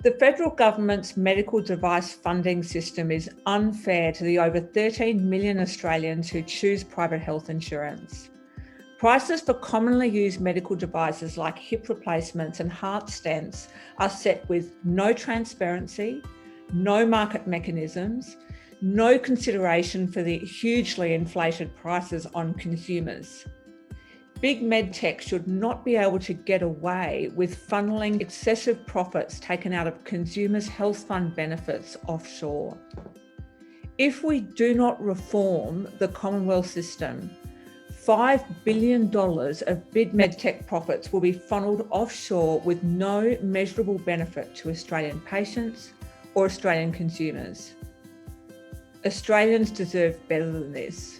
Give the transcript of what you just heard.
The federal government's medical device funding system is unfair to the over 13 million Australians who choose private health insurance. Prices for commonly used medical devices like hip replacements and heart stents are set with no transparency, no market mechanisms, no consideration for the hugely inflated prices on consumers. Big Medtech should not be able to get away with funneling excessive profits taken out of consumers' health fund benefits offshore. If we do not reform the Commonwealth system, $5 billion of big Medtech profits will be funneled offshore with no measurable benefit to Australian patients or Australian consumers. Australians deserve better than this.